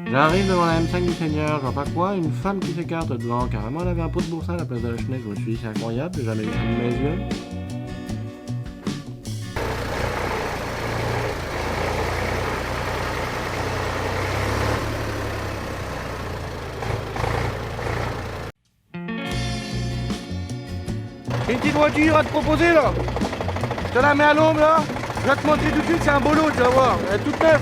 J'arrive devant la M5 du Seigneur, je vois pas quoi, une femme qui s'écarte devant, carrément elle avait un pot de boursin à la place de la Schneck, je me suis dit c'est incroyable, j'ai jamais vu ça de mes yeux. J'ai une petite voiture à te proposer là. Je te la mets à l'ombre là. Je vais te montrer tout de suite, c'est un bolo, tu vas voir. Elle est toute neuve.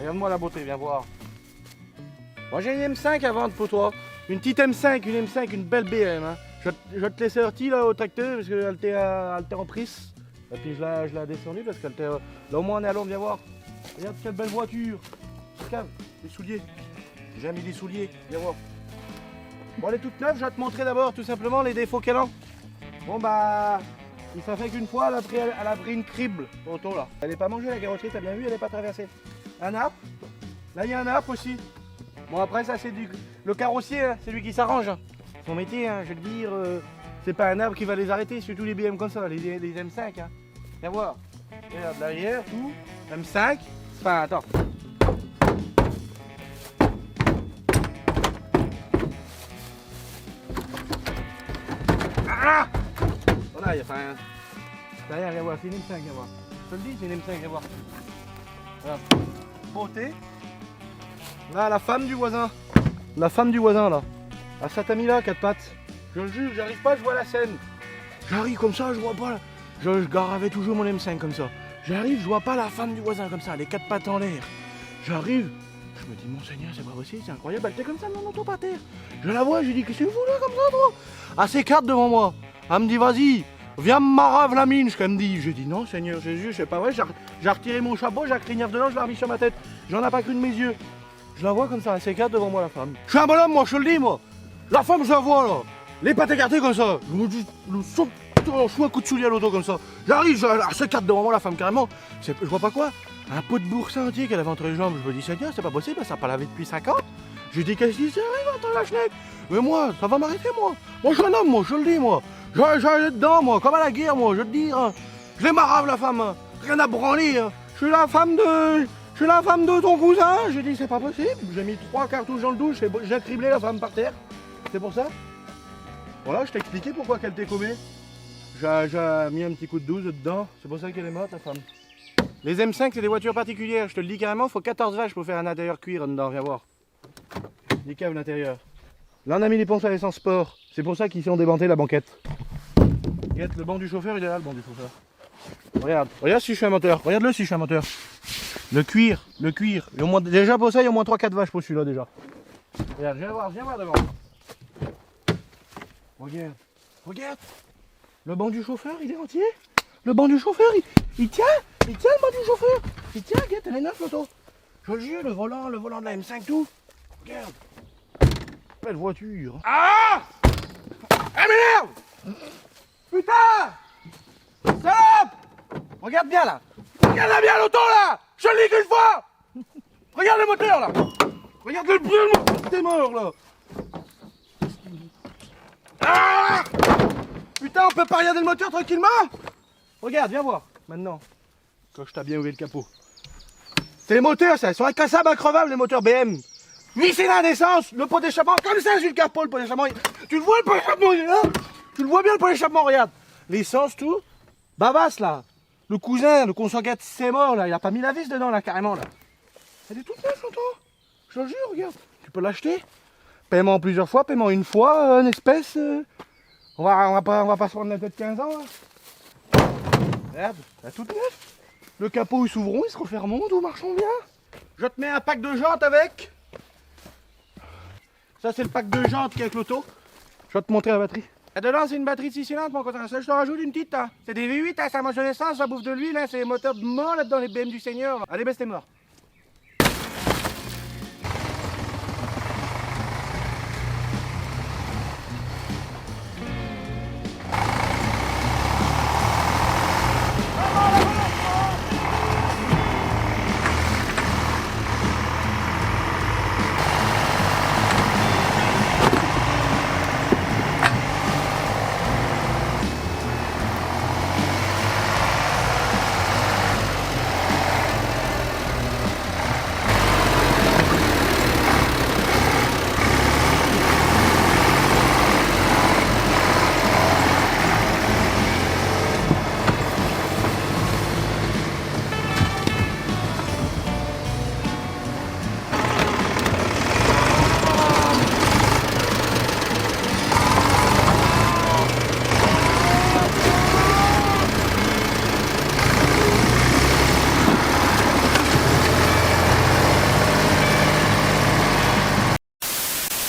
Regarde-moi la beauté, viens voir. Moi j'ai une M5 à vendre pour toi. Une petite M5, une belle BM. Hein. Je vais te laisser sortir là au tracteur parce qu'elle était en prise. Et puis je l'ai descendue parce qu'elle était. Là au moins on est à l'ombre, viens voir. Regarde quelle belle voiture. Calme, les souliers. J'ai mis des souliers, viens voir. Bon elle est toute neuve, je vais te montrer d'abord tout simplement les défauts qu'elle a. Bon bah. Ça fait qu'une fois elle a pris une crible auto là. Elle n'est pas mangée la carrosserie, t'as bien vu, elle n'est pas traversée. Un arbre. Là il y a un arbre aussi. Bon après ça c'est le carrossier, hein, c'est lui qui s'arrange. Son métier, hein, je veux te dire, c'est pas un arbre qui va les arrêter, surtout les BM comme ça, les M5. Hein. Viens voir. Regarde l'arrière, tout. M5. Enfin attends. Ah voilà, il y a enfin. Derrière, viens voir, c'est une M5, viens voir. Je te le dis, c'est une M5, viens voir. Voilà. Beauté. Là, la femme du voisin. La femme du voisin, là. À sa amie là, 4 pattes. Je le jure, j'arrive pas, je vois la scène. J'arrive comme ça, je vois pas. Je garavais toujours mon M5 comme ça. J'arrive, je vois pas la femme du voisin comme ça, les 4 pattes en l'air. J'arrive, je me dis, mon Seigneur, c'est pas possible, c'est incroyable. Elle était comme ça, mon auto par terre. Je la vois, je dis, qu'est-ce que c'est vous là, comme ça, toi? Elle s'écarte devant moi. Elle me dit, vas-y, viens me marave la mine, qu'elle me dit. Je dis, non, Seigneur Jésus, c'est pas vrai. J'ai retiré mon chapeau, j'ai crinière dedans, je l'ai remis sur ma tête. J'en ai pas cru de mes yeux. Je la vois comme ça, elle s'écarte devant moi, la femme. Je suis un bonhomme, moi, je te le dis, moi. La femme, je la vois, là. Les pattes écartées comme ça. Je me dis, je fous un coup de soulier à l'auto comme ça. J'arrive, elle s'écarte devant moi, la femme, carrément. Je vois pas quoi. Un pot de boursin entier qu'elle avait entre les jambes. Je me dis, Seigneur, c'est pas possible, ça n'a pas lavé depuis 5 ans. Je dis, qu'est-ce qui arrive entre la Schneck? Mais moi, ça va m'arrêter, moi. Moi, je suis un homme, moi, je le dis, moi. J'allais dedans, moi, comme à la guerre, moi, je te dis. Hein. Je les marave, la femme. Hein. Rien à branler. Hein. Je suis la femme de ton cousin. Je dis, c'est pas possible. J'ai mis 3 cartouches dans le douche et j'ai criblé la femme par terre. C'est pour ça. Voilà, je t'ai expliqué pourquoi qu'elle t'est commée. J'ai mis un petit coup de 12 dedans. C'est pour ça qu'elle est morte, la femme. Les M5, c'est des voitures particulières. Je te le dis carrément, il faut 14 vaches pour faire un intérieur cuir dedans. Viens voir. Des caves l'intérieur. Là, on a mis les pompes à essence sport. C'est pour ça qu'ils ont démonté la banquette. Regarde, le banc du chauffeur, il est là, le banc du chauffeur. Regarde si je suis un moteur. Regarde-le si je suis un moteur. Le cuir. Et au moins, déjà pour ça, il y a au moins 3-4 vaches pour celui-là déjà. Regarde, viens voir devant. Regarde. Le banc du chauffeur, il est entier. Le banc du chauffeur, il tient. Il tient le banc du chauffeur. Il tient, regarde, elle est neuve l'auto. Je le jure, le volant de la M5 tout. Regarde. Belle voiture. Ah! Elle m'énerve! Putain! Salope! Regarde bien là. Regarde bien l'auto là. Je le dis qu'une fois. Regarde le moteur là. Regarde le bruit, t'es mort là. Ah! Putain, on peut pas regarder le moteur tranquillement? Regarde, viens voir, maintenant. Quand je t'ai bien ouvert le capot. C'est les moteurs, ça, ils sont incassables, increvables, les moteurs BM. 8 cylindres d'essence, le pot d'échappement, comme ça sur le capot, le pot d'échappement. Tu le vois le pot d'échappement, il est là? Tu le vois bien le pot d'échappement, regarde. L'essence, tout. Bavas, là. Le cousin, le consanguin, c'est mort, là. Il a pas mis la vis dedans, là, carrément, là. Elle est toute neuve, l'auto. Je le jure, regarde. Tu peux l'acheter. Paiement plusieurs fois, paiement une fois, en espèce. On va pas se prendre la tête 15 ans. Là. Regarde, elle est toute neuve. Le capot ils s'ouvront, ils se refermeront, tout marchons bien. Je te mets un pack de jantes avec. Ça c'est le pack de jantes qui est avec l'auto. Je vais te montrer la batterie. Et dedans c'est une batterie de 6 cylindres mon copain. Ça je te rajoute une petite. Hein. C'est des V8, hein, ça mange de l'essence, ça bouffe de l'huile, hein, c'est les moteurs de mort là-dedans, les BM du Seigneur. Allez baisse t'es mort.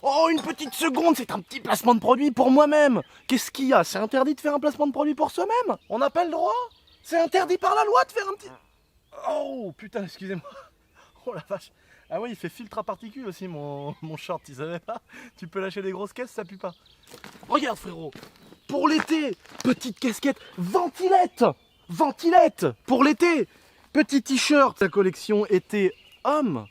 Oh, une petite seconde, c'est un petit placement de produit pour moi-même. Qu'est-ce qu'il y a? C'est interdit de faire un placement de produit pour soi-même? On n'a pas le droit? C'est interdit par la loi de faire un petit... Oh, putain, excusez-moi. Oh la vache. Ah oui, il fait filtre à particules aussi, mon short, tu savais pas? Tu peux lâcher des grosses caisses, ça pue pas. Regarde, frérot. Pour l'été, petite casquette, ventilette. Ventilette, pour l'été. Petit t-shirt, la collection été homme.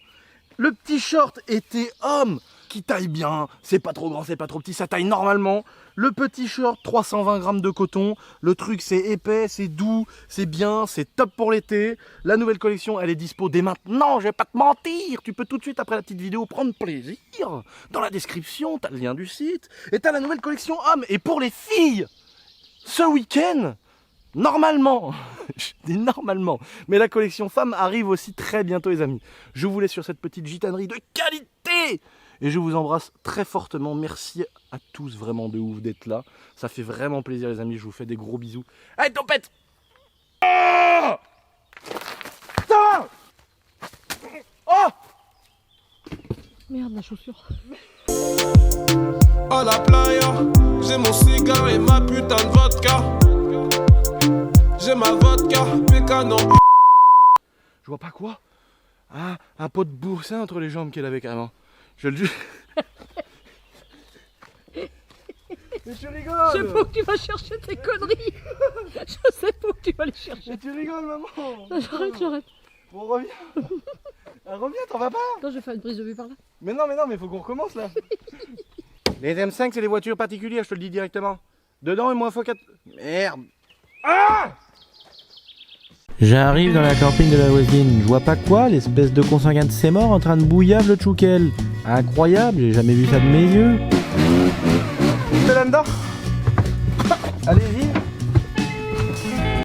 Le petit short été homme qui taille bien, c'est pas trop grand, c'est pas trop petit, ça taille normalement. Le petit short, 320 grammes de coton, le truc c'est épais, c'est doux, c'est bien, c'est top pour l'été. La nouvelle collection, elle est dispo dès maintenant, je vais pas te mentir. Tu peux tout de suite après la petite vidéo prendre plaisir. Dans la description, t'as le lien du site. Et t'as la nouvelle collection homme. Et pour les filles, ce week-end, normalement, je dis normalement, mais la collection femme arrive aussi très bientôt les amis. Je vous laisse sur cette petite gitanerie de qualité. Et je vous embrasse très fortement. Merci à tous vraiment de ouf d'être là. Ça fait vraiment plaisir les amis. Je vous fais des gros bisous. Allez, tempête! Oh! Putain! Oh! Merde, la chaussure. À la playa, j'ai mon cigare et ma putain de vodka. J'ai ma vodka, pécano. Je vois pas quoi? Ah, un pot de boursin entre les jambes qu'elle avait carrément. Je le jure. Mais tu rigoles! Je sais pas où tu vas chercher tes conneries. Je sais pas où tu vas les chercher. Mais tu rigoles maman! J'arrête. Bon, reviens! Reviens, t'en vas pas? Attends, je vais faire une prise de vue par là. Mais non, mais faut qu'on recommence là! Les M5 c'est des voitures particulières, je te le dis directement. Dedans, il faut 4... Merde! Ah! J'arrive dans la camping de la voisine, je vois pas quoi, l'espèce de consanguin de ses morts en train de bouillave le tchoukel. Incroyable, j'ai jamais vu ça de mes yeux. C'est là-dedans? Allez-y!